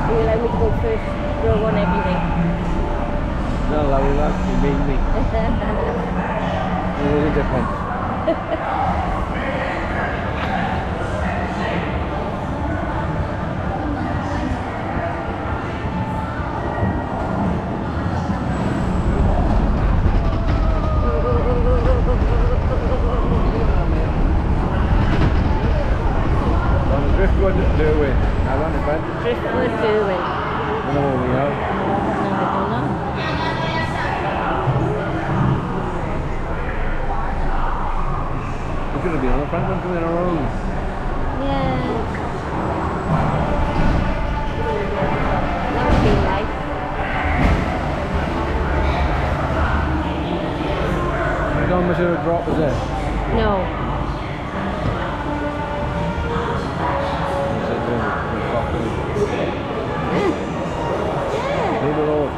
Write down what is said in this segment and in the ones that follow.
Do you like me to go first? Row on everything. No, I will ask you, me. It really depends. Driftwood doing? I want to find Driftwood doing. No, we have. No, I don't know. We're going to be on the front one doing our own. Yeah. That would be nice. You don't much of a drop, is it? No. Leave it all.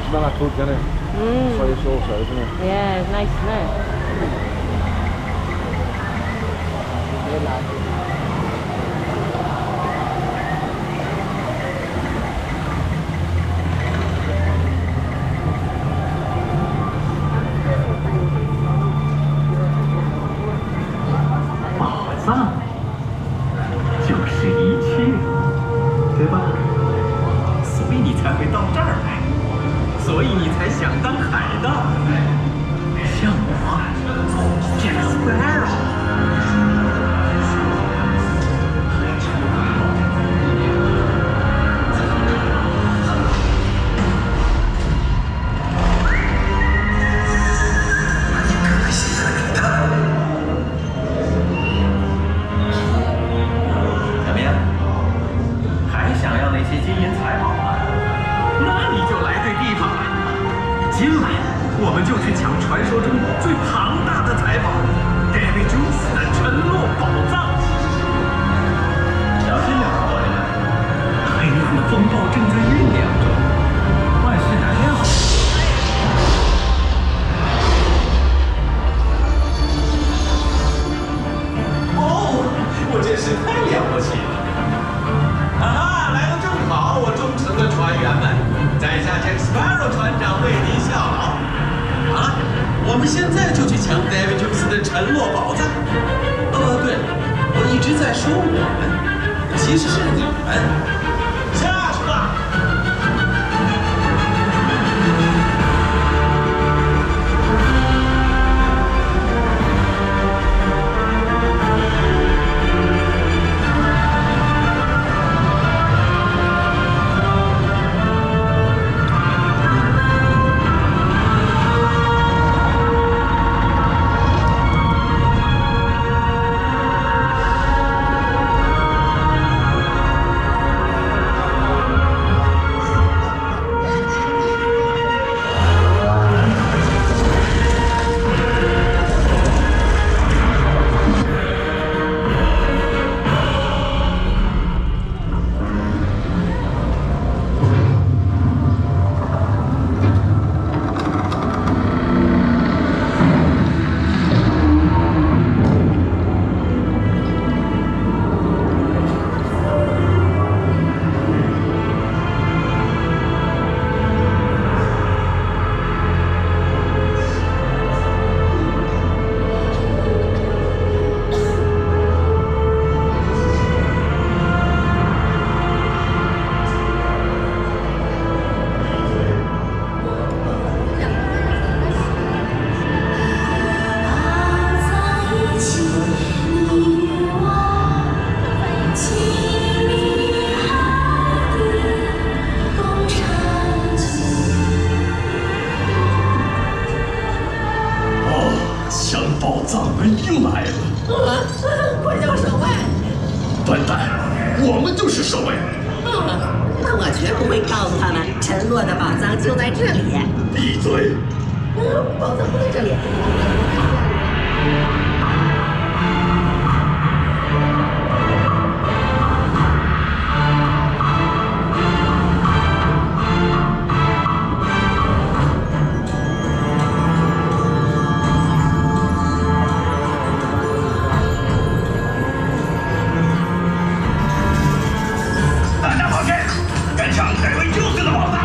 Smell like food, doesn't it? Soy sauce, isn't it? Yeah, it's nice, isn't it? 宝藏就是一切，对吧？所以你才会到这儿来。 所以你才想当海盗，像我 ，Jack Sparrow。怎么样？还想要那些金银财宝吗？那你就来对地方了。 今晚我们就去抢传说中最庞大的财宝 ——Davy Jones 的沉落宝藏。小心点，伙计们！黑暗的风暴正在酝酿中，万事难料。哦，我真是太了不起了！啊，来得正好，我忠诚的船员们，在下 Jack Sparrow 船长为您效劳。好了，我们现在就去抢 Davy Jones 的沉落宝藏。对了，我一直在说我们，其实是你们。下去吧。们又来了！快叫守卫！笨蛋，我们就是守卫。那我绝不会告诉他们，沉落的宝藏就在这里。闭嘴！宝藏不在这里。大家放心，跟上这位救死的宝藏，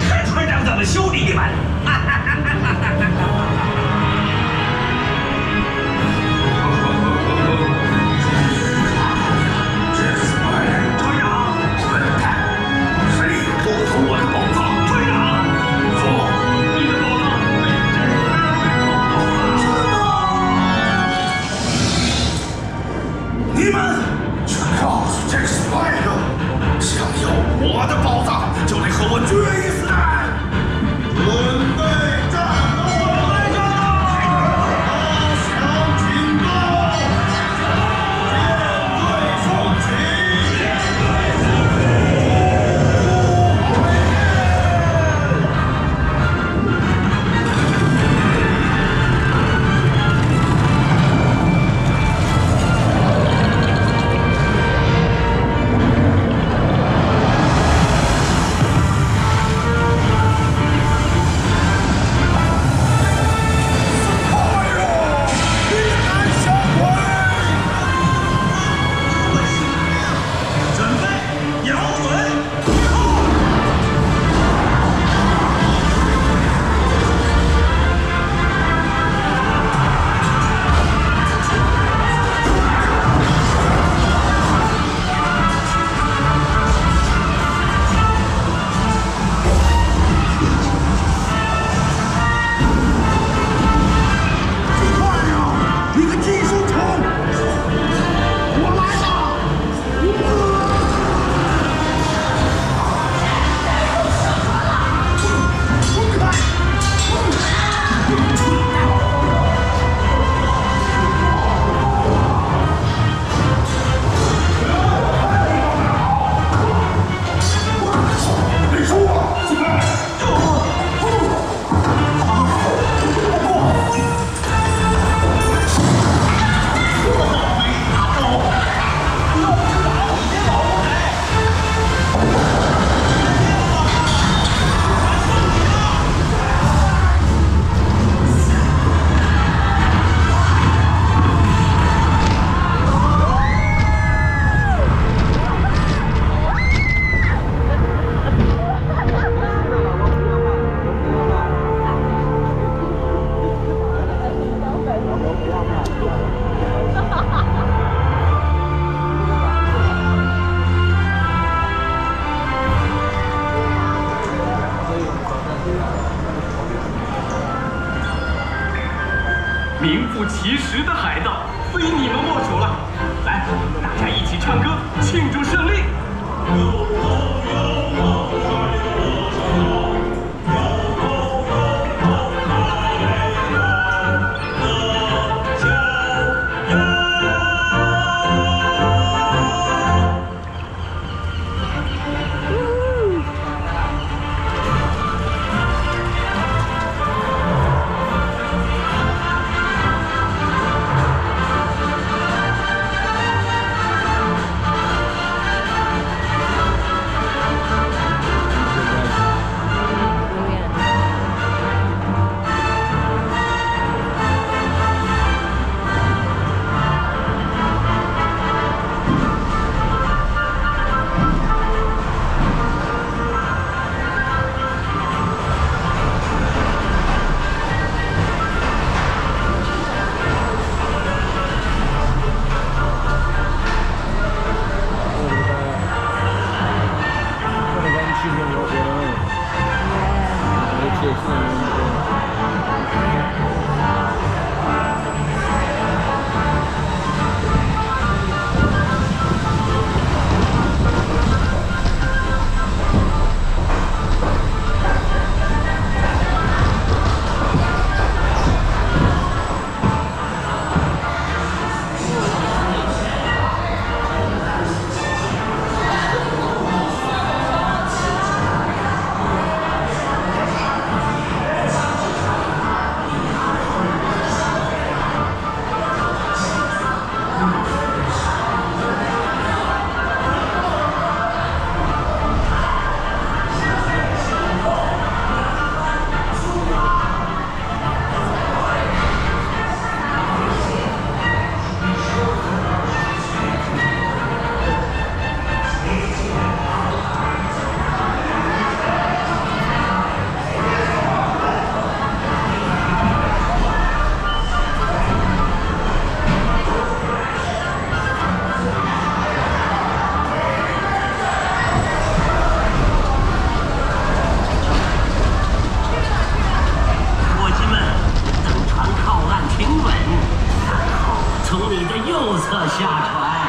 看船长怎么修理你们！船长，笨蛋，谁偷走我的宝藏？船长，说，你的宝藏被你们去告诉这个Sparrow，想要我的宝藏，就得和我决一死战！准备战斗！翱翔警告！舰队放起！准备，瞄准，以后！快呀！你个技术虫！我来了！滚开！你说名副其实的海盗，非你们莫属了！来，大家一起唱歌庆祝胜利！策下船。